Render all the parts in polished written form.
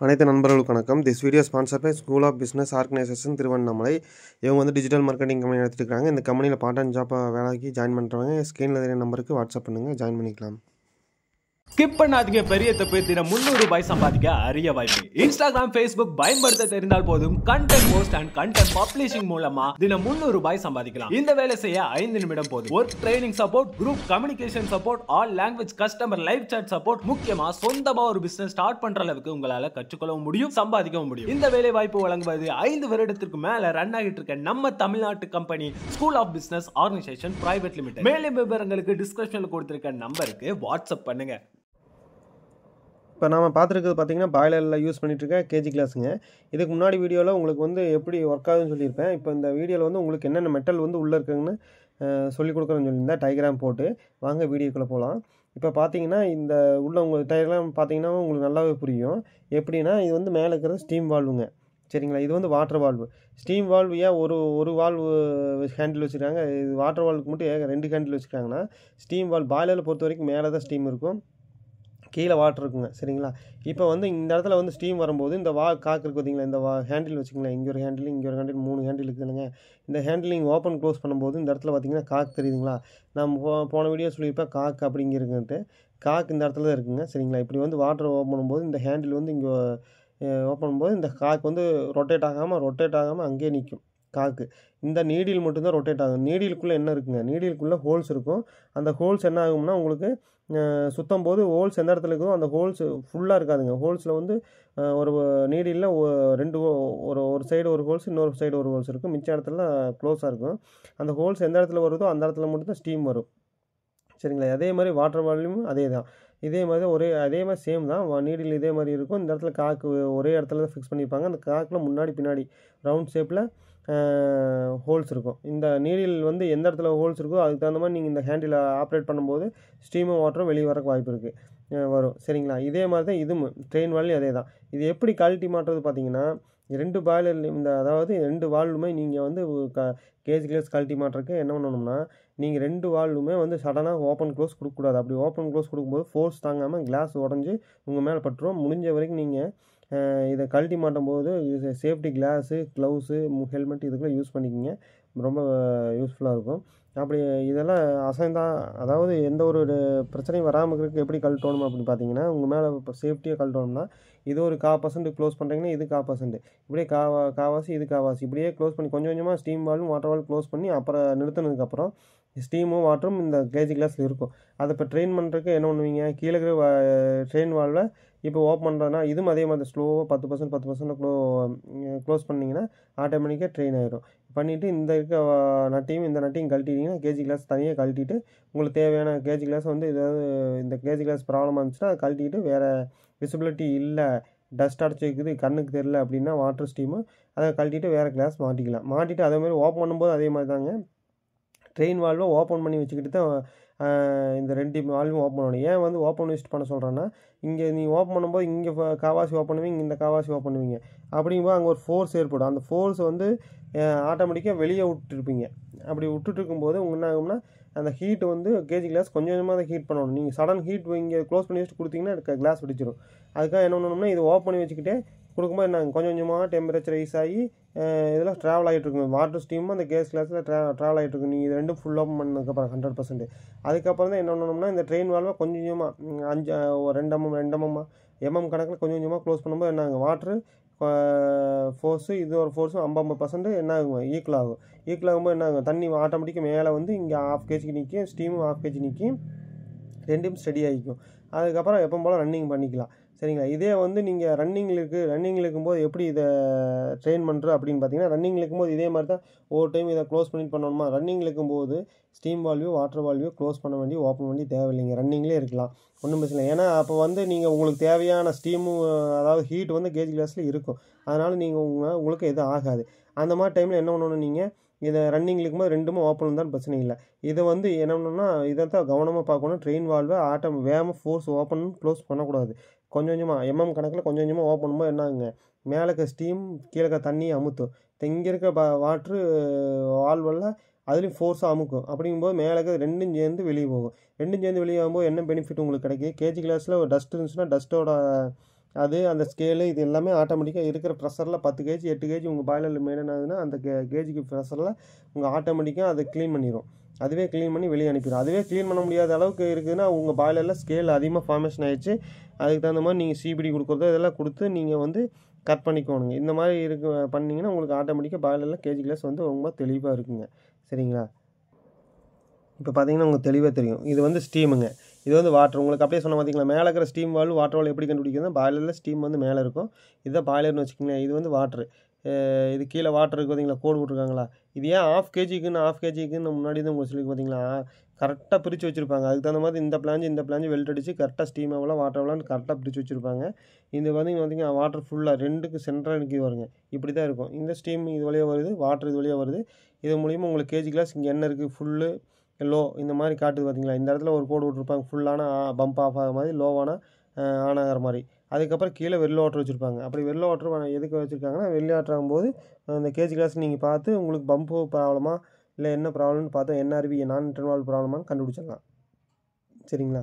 அனைத்து நண்பர்களுக்கு வணக்கம். This video sponsor by school of business organization Tiruvannamalai. இவங்க வந்து டிஜிட்டல் மார்க்கெட்டிங் கம்பெனி நடத்திட்டு இருக்காங்க. இந்த கம்பெனியில் பார்ட் டைம் ஜாப்பாக வேலைக்கு ஜாயின் பண்ணுறவங்க ஸ்க்ரீனில் தெரிய நம்பருக்கு வாட்ஸ்அப் பண்ணுங்கள், ஜாயின் பண்ணிக்கலாம். ஸ்கிப் பண்ணாதீங்க. பெரிய தப்பு. தினம் 300 ரூபாய் சம்பாதிக்க அரிய வாய்ப்பு. இன்ஸ்டாகிராம், ஃபேஸ்புக் பயன்படுத்த தெரிந்தால் போதும் content post and content publishing மூலமா தினம் 300 ரூபாய் சம்பாதிக்கலாம். இந்த வேலை செய்ய 5 நிமிடம் போதும். Work training support, group communication support, all language customer live chat support, முக்கியமா சொந்தமா ஒரு பிசினஸ் ஸ்டார்ட் பண்ற அளவுக்கு உங்களால கற்றுக்கொள்ளவும் முடியும், சம்பாதிக்கவும் முடியும். இந்த வேலை வாய்ப்பு வழங்குவது 5 வருடத்திற்கு மேல ரன் ஆகிட்டு இருக்க நம்ம தமிழ்நாட்டு company school of business organization private limited. மேலும் விவரங்களுக்கு டிஸ்கிரிப்ஷன்ல கொடுத்திருக்க நம்பருக்கு வாட்ஸ்அப் பண்ணுங்க. இப்போ நாம் பார்த்துருக்கிறது பார்த்தீங்கன்னா பாய்லரில் யூஸ் பண்ணிகிட்ருக்க கேஜி கிளாஸுங்க. இதுக்கு முன்னாடி வீடியோவில் உங்களுக்கு வந்து எப்படி ஒர்க் ஆகுதுன்னு சொல்லியிருப்பேன். இப்போ இந்த வீடியோவில் வந்து உங்களுக்கு என்னென்ன மெட்டல் வந்து உள்ளே இருக்குதுன்னு சொல்லிக் கொடுக்குறேன்னு சொல்லியிருந்தேன். டயக்ராம் போட்டு வாங்க வீடியோக்குள்ளே போகலாம். இப்போ பார்த்தீங்கன்னா இந்த உள்ள உங்கள் டயக்ராம் பார்த்தீங்கன்னா உங்களுக்கு நல்லாவே புரியும். எப்படின்னா இது வந்து மேலே இருக்கிறது ஸ்டீம் வால்வுங்க, சரிங்களா. இது வந்து வாட்டர் வால்வு. ஸ்டீம் வால்வு ஏன் ஒரு வால்வு ஹேண்டில் வச்சுருக்காங்க, இது வாட்டர் வால்வுக்கு மட்டும் ஏன் 2 ஹேண்டில் வச்சுருக்காங்கன்னா, ஸ்டீம் வால்வ் பாய்லரில் பொறுத்த வரைக்கும் மேலே தான் ஸ்டீம் இருக்கும், கீழே வாட்டர் இருக்குங்க, சரிங்களா. இப்போ வந்து இந்த இடத்துல வந்து ஸ்டீம் வரும்போது இந்த காக்கு இருக்குது பார்த்தீங்களா, இந்த ஹேண்டில் வச்சுக்கலாம். இங்கே ஒரு ஹேண்டில், இங்கே ஒரு ஹேண்டில், 3 ஹேண்டில் இருக்குதுங்க. இந்த ஹேண்டில் நீங்கள் ஓப்பன் க்ளோஸ் பண்ணும்போது இந்த இடத்துல பார்த்தீங்கன்னா காக்கு தெரியுதுங்களா. நம்ம போன வீடியோ சொல்லியிருப்பேன் காக்கு அப்படிங்கிறதுன்ட்டு. காக்கு இந்த இடத்துல தான் இருக்குங்க, சரிங்களா. இப்படி வந்து வாட்டர் ஓப்பன் பண்ணும்போது இந்த ஹேண்டில் வந்து இங்கே ஓப்பன் பண்ணும்போது இந்த காக்கு வந்து ரொட்டேட் ஆகாமல் அங்கேயே நிற்கும் காக்கு. இந்த நீடில் மட்டும்தான் ரொட்டேட் ஆகும். நீடிலுக்குள்ளே என்ன இருக்குங்க, நீடிலுக்குள்ளே ஹோல்ஸ் இருக்கும். அந்த ஹோல்ஸ் என்ன ஆகும்னா உங்களுக்கு சுத்தம் போது ஹோல்ஸ் எந்த இடத்துல இருக்குதோ அந்த ஹோல்ஸ் ஃபுல்லாக இருக்காதுங்க. ஹோல்ஸில் வந்து ஒரு நீடிலில் 2 ஒரு சைடு ஒரு ஹோல்ஸ், இன்னொரு சைடு ஒரு ஹோல்ஸ் இருக்கும். மிச்ச இடத்துல க்ளோஸாக இருக்கும். அந்த ஹோல்ஸ் எந்த இடத்துல வருதோ அந்த இடத்துல மட்டும்தான் ஸ்டீம் வரும், சரிங்களா. அதே மாதிரி வாட்டர் வால்யூம் அதே தான். இதே மாதிரி அதே மாதிரி சேம் தான். நீடில் இதே மாதிரி இருக்கும். இந்த இடத்துல காக்கு ஒரே இடத்துல தான் ஃபிக்ஸ் பண்ணியிருப்பாங்க. அந்த காக்கில் முன்னாடி பின்னாடி ரவுண்ட் ஷேப்பில் ஹோல்ஸ் இருக்கும். இந்த நீடில் வந்து எந்த இடத்துல ஹோல்ஸ் இருக்கோ அதுக்கு தகுந்த மாதிரி நீங்கள் இந்த ஹேண்டில் ஆப்ரேட் பண்ணும்போது ஸ்டீமும் வாட்டரும் வெளியே வரக்கு வாய்ப்பு இருக்குது, வரும், சரிங்களா. இதே மாதிரி தான் இதுவும் ட்ரெயின் வால்லையும் அதே தான். இது எப்படி குவாலிட்டி மாட்டுறது பார்த்தீங்கன்னா, 2 பாய்லர் அதாவது 2 வால்வுமே நீங்கள் வந்து கேஜ் கிளாஸ் குவாலிட்டி மாட்டுறதுக்கு என்ன பண்ணணும்னா, நீங்கள் 2 வால்வுமே வந்து சடனாக ஓப்பன் க்ளோஸ் கொடுக்கக்கூடாது. அப்படி ஓப்பன் க்ளோஸ் கொடுக்கும்போது ஃபோர்ஸ் தாங்காமல் கிளாஸ் உடஞ்சி உங்கள் மேலே பட்டுரும். முடிஞ்ச வரைக்கும் நீங்கள் இதை கழட்டி மாட்டும் போது சேஃப்டி கிளாஸு, க்ளவுஸு, ஹெல்மெட் இதுக்கெல்லாம் யூஸ் பண்ணிக்கிங்க, ரொம்ப யூஸ்ஃபுல்லாக இருக்கும். அப்படி இதெல்லாம் அதாவது எந்த ஒரு பிரச்சனையும் வராமல் இருக்கிறதுக்கு எப்படி கழட்டணும் அப்படின்னு பார்த்தீங்கன்னா, உங்கள் மேலே இப்போ சேஃப்டியாக கழட்டணும்னா இது ஒரு 1/4% க்ளோஸ் பண்ணுறீங்கன்னா இது 1/4%, இப்படியே காவாசி இது காவாசி, இப்படியே க்ளோஸ் பண்ணி கொஞ்சம் கொஞ்சமாக ஸ்டீம் வால்வும் வாட்டர் வால்வ் க்ளோஸ் பண்ணி அப்புறம் நிறுத்தினதுக்கப்புறம் ஸ்டீமும் வாட்டரும் இந்த கேஜி கிளாஸில் இருக்கும். அதை இப்போ ட்ரெயின் பண்ணுறதுக்கு என்ன பண்ணுவீங்க, கீழே இருக்கிற ட்ரெயின் வால்வை இப்போ ஓப்பன் பண்ணுறதுனா இதுவும் அதே மாதிரி ஸ்லோவாக 10% க்ளோஸ் பண்ணிங்கன்னா ஆட்டோமேட்டிக்காக ட்ரெயின் ஆகிடும். பண்ணிவிட்டு இந்த நட்டையும் கழட்டிட்டிங்கன்னா கேஜி கிளாஸ் தனியாக கழட்டிட்டு உங்களுக்கு தேவையான கேஜி கிளாஸ் வந்து ஏதாவது இந்த கேஜி கிளாஸ் ப்ராப்ளமாக இருந்துச்சுன்னா அதை கழட்டிட்டு வேறு விசிபிலிட்டி இல்லை, டஸ்ட் அடைச்சி வைக்குது, கண்ணுக்கு தெரில அப்படின்னா வாட்டர் ஸ்டீமு அதை கழட்டிட்டு வேறு கிளாஸ் மாட்டிக்கலாம். மாட்டிட்டு அதேமாதிரி ஓப்பன் பண்ணும்போது அதே மாதிரி தாங்க ட்ரெயின் வால்வை ஓப்பன் பண்ணி வச்சுக்கிட்டு தான் இந்த 2 வால்வும் ஓப்பன் பண்ணணும். ஏன் வந்து ஓப்பன் வச்சுட்டு பண்ண சொல்கிறேன்னா, இங்கே நீங்கள் ஓப்பன் பண்ணும்போது இங்கே காவாசி ஓப்பன் பண்ணுவீங்க, இந்த காவாசி ஓப்பன் பண்ணுவீங்க. அப்படிங்கும்போது அங்கே ஒரு ஃபோர்ஸ் ஏற்படும். அந்த ஃபோர்ஸ் வந்து ஆட்டோமேட்டிக்காக வெளியே விட்டுருப்பீங்க. அப்படி விட்டுட்டு இருக்கும்போது உங்களுக்கு என்ன ஆகும்னா, அந்த ஹீட் வந்து கேஜி கிளாஸ் கொஞ்சம் கொஞ்சமாக அதை ஹீட் பண்ணணும். நீங்கள் சடன் ஹீட் இங்கே க்ளோஸ் பண்ணி வச்சுட்டு கொடுத்தீங்கன்னா கிளாஸ் வெடிச்சிடும். அதுக்காக என்ன பண்ணணும்னா இது ஓப்பன் பண்ணி வச்சுக்கிட்டே கொடுக்கும்போது என்ன கொஞ்சம் கொஞ்சமாக டெம்பரேச்சர் ரைஸ் ஆகி இதெல்லாம் ட்ராவல் ஆகிட்டு இருக்கும். வாட்டர் ஸ்டீமும் அந்த கேஸ் கிளாஸில் ட்ராவல் ஆகிட்டு இருக்கும். நீங்கள் இது ரெண்டும் ஃபுல் ஓப்பன் பண்ணதுக்கப்புறம் 100%. அதுக்கப்புறம் தான் என்ன பண்ணணும்னா இந்த ட்ரெயின் வால்வை கொஞ்சம் கொஞ்சமாக 2 mm கணக்கில் கொஞ்சம் கொஞ்சமாக க்ளோஸ் பண்ணும்போது என்ன ஆகும், வாட்ரு ஃபோர்ஸு இது ஒரு ஃபோர்ஸும் 50% என்ன ஆகும், ஈக்குவல் ஆகும்போது என்ன ஆகும், தண்ணி ஆட்டோமேட்டிக்காக மேலே வந்து இங்கே 1/2 kg நிற்கும், ஸ்டீமும் 1/2 kg நிற்கும், 2ம் ஸ்டடி ஆகிக்கும். அதுக்கப்புறம் எப்போ போல் ரன்னிங் பண்ணிக்கலாம், சரிங்களா. இதே வந்து நீங்கள் ரன்னிங்கில் இருக்கும்போது எப்படி இதை ட்ரெயின் பண்ணுறது அப்படின்னு பார்த்தீங்கன்னா, ரன்னிங்கில் இருக்கும்போது இதே மாதிரி தான் ஒவ்வொரு டைம் இதை க்ளோஸ் பண்ணிட்டு பண்ணணுமா. ரன்னிங்கில் இருக்கும்போது ஸ்டீம் வால்வையோ வாட்டர் வால்வையோ க்ளோஸ் பண்ண வேண்டிய ஓப்பன் பண்ணி தேவையில்லைங்க, ரன்னிங்லேயே இருக்கலாம், ஒன்றும் பிரச்சனை இல்லை. ஏன்னா அப்போ வந்து நீங்கள் உங்களுக்கு தேவையான ஸ்டீமும் அதாவது ஹீட் வந்து கேஜ் கிளாஸில் இருக்கும். அதனால் நீங்கள் உங்களுக்கு எதுவும் ஆகாது. அந்த மாதிரி டைமில் என்ன பண்ணணும், நீங்கள் இதை ரன்னிங்கில் இருக்கும்போது 2மே ஓப்பன் இருந்தாலும் பிரச்சனை இல்லை. இதை வந்து என்ன பண்ணணும்னா இதை தான் கவனமாக பார்க்கணும். ட்ரெயின் வால்வை வேகமாக ஃபோர்ஸ் ஓப்பன் க்ளோஸ் பண்ணக்கூடாது. கொஞ்சம் கொஞ்சமாக கணக்கில் கொஞ்சம் கொஞ்சமாக ஓப்பன் பண்ணும்போது என்ன ஆகுங்க, மேலே இருக்க ஸ்டீம் கீழே இருக்க தண்ணியை அமுத்தும். இங்கே இருக்க வாட்ரு வால்வெல்லாம் அதுலேயும் ஃபோர்ஸாக அமுக்கும். அப்படிங்கும்போது மேலே இருக்க 2ம் சேர்ந்து வெளியே போகும். 2ம் சேர்ந்து வெளியே ஆகும்போது என்ன பெனிஃபிட் உங்களுக்கு கிடைக்கும், கேஜி கிளாஸில் ஒரு டஸ்ட் இருந்துச்சுன்னா டஸ்ட்டோட அது அந்த ஸ்கேலு இது எல்லாமே ஆட்டோமேட்டிக்காக இருக்கிற ப்ரெஷரில் 10 கேஜி 8 கேஜி உங்கள் பாய்லரில் மெயின்டைன் ஆகுதுன்னா அந்த கேஜிக்கு ப்ரெஷரில் உங்கள் ஆட்டோமேட்டிக்காக அதை க்ளீன் பண்ணிடும். அதுவே க்ளீன் பண்ணி வெளியே அனுப்பிடும். அதுவே க்ளீன் பண்ண முடியாத அளவுக்கு இருக்குதுன்னா உங்கள் பாய்லரில் ஸ்கேல் அதிகமாக ஃபார்மேஷன் ஆகிடுச்சு. அதுக்கு தகுந்த மாதிரி நீங்கள் சிபிடி கொடுக்குறதோ இதெல்லாம் கொடுத்து நீங்கள் வந்து கட் பண்ணிக்கோணுங்க. இந்த மாதிரி பண்ணிங்கன்னா உங்களுக்கு ஆட்டோமேட்டிக்காக பாய்லரில் கேஜி கிளாஸ் வந்து ரொம்ப தெளிவாக இருக்குங்க. சரிங்களா? இப்போ பார்த்தீங்கன்னா உங்களுக்கு தெளிவாக தெரியும். இது வந்து ஸ்டீமுங்க, இது வந்து வாட்டர். உங்களுக்கு அப்படியே சொன்ன பார்த்தீங்களா, மேலே இருக்கிற ஸ்டீம் வால்வு வாட்டர் வால்வு எப்படி கண்டுபிடிக்கிறதுனா பாய்லரில் ஸ்டீம் வந்து மேலே இருக்கும். இதுதான் பாய்லர்னு வச்சுக்கோங்களேன். இது வந்து வாட்ரு. இது கீழே வாட்டர் இருக்குது பார்த்தீங்களா, கோடு போட்டிருக்காங்களா. இது ஏன் ஆஃப் கேஜிக்குன்னு முன்னாடி தான் உங்களுக்கு சொல்லி பார்த்தீங்களா, கரெக்டாக பிரித்து வச்சுருப்பாங்க. அதுக்கு தகுந்த மாதிரி இந்த பிளாஞ்சு வெல்ட் அடித்து கரெக்டாக ஸ்டீம் எவ்வளோ வாட்டர் எவ்வளோன்னு கரெக்டாக பிரித்து வச்சுருப்பாங்க. இது பார்த்தீங்கன்னா வாட்டர் ஃபுல்லாக 2க்கு சென்டராக நிற்கி வருங்க. இப்படி தான் இருக்கும். இந்த ஸ்டீம் இது வழியாக வருது, வாட்டர் இது வழியாக வருது. இது மூலிமா உங்களுக்கு கேஜி கிளாஸ் இங்கே என்ன இருக்குது, ஃபுல்லு லோ இந்த மாதிரி காட்டுது பார்த்தீங்களா. இந்த இடத்துல ஒரு கோடு விட்ருப்பாங்க, ஃபுல்லான பம்ப் ஆஃப் ஆகிற மாதிரி, லோவான ஆன் ஆகிற மாதிரி. அதுக்கப்புறம் கீழே வெள்ளை வாட்டர் வச்சுருப்பாங்க. அப்படி வெள்ளை வாட்டர் எதுக்கு வச்சுருக்காங்கன்னா, வெள்ளை வாட்டர் ஆகும்போது அந்த கேஜி கிளாஸ் நீங்கள் பார்த்து உங்களுக்கு பம்பு ப்ராப்ளமா இல்லை என்ன ப்ராப்ளம்னு பார்த்தா என்ஆர்வி நான் இன்டர்வால் ப்ராப்ளமானு கண்டுபிடிச்சிடலாம். சரிங்களா?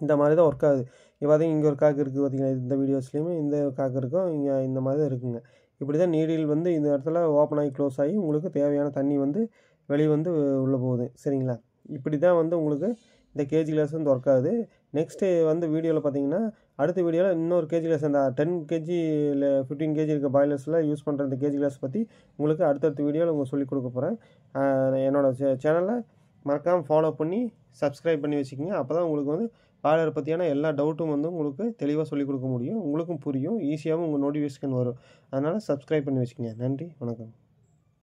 இந்த மாதிரி தான் ஒர்க் ஆகுது. இப்போ பார்த்தீங்கன்னா இங்கே ஒரு காக்கு இருக்குது பார்த்தீங்களா, இந்த வீடியோஸ்லேயுமே இந்த காக்கு இருக்கும், இங்கே இந்த மாதிரி தான் இருக்குங்க. இப்படி தான் நீடில் வந்து இந்த இடத்துல ஓப்பன் ஆகி க்ளோஸ் ஆகி உங்களுக்கு தேவையான தண்ணி வந்து வெளியே வந்து உள்ளே போகுது. சரிங்களா? இப்படி தான் வந்து உங்களுக்கு இந்த கேஜி கிளாஸ் வந்து ஒர்க் ஆகுது. நெக்ஸ்ட்டு வந்து வீடியோவில் பார்த்தீங்கன்னா அடுத்த வீடியோவில் இன்னொரு கேஜி கிளாஸ் அந்த 10 கேஜி இல்லை 15 கேஜி இருக்க பாய்லர்ஸில் யூஸ் பண்ணுற இந்த கேஜி கிளாஸ் பற்றி உங்களுக்கு அடுத்தடுத்த வீடியோவில் உங்களுக்கு சொல்லிக் கொடுக்க போகிறேன். என்னோடய சேனலை மறக்காமல் ஃபாலோ பண்ணி சப்ஸ்கிரைப் பண்ணி வச்சுக்கிங்க. அப்போ தான் உங்களுக்கு வந்து பாய்லர் பற்றியான எல்லா டவுட்டும் வந்து உங்களுக்கு தெளிவாக சொல்லிக் கொடுக்க முடியும். உங்களுக்கும் புரியும், ஈஸியாகவும் உங்கள் நோட்டிஃபிகேஷன் வரும். அதனால் சப்ஸ்கிரைப் பண்ணி வச்சுக்கோங்க. நன்றி, வணக்கம்.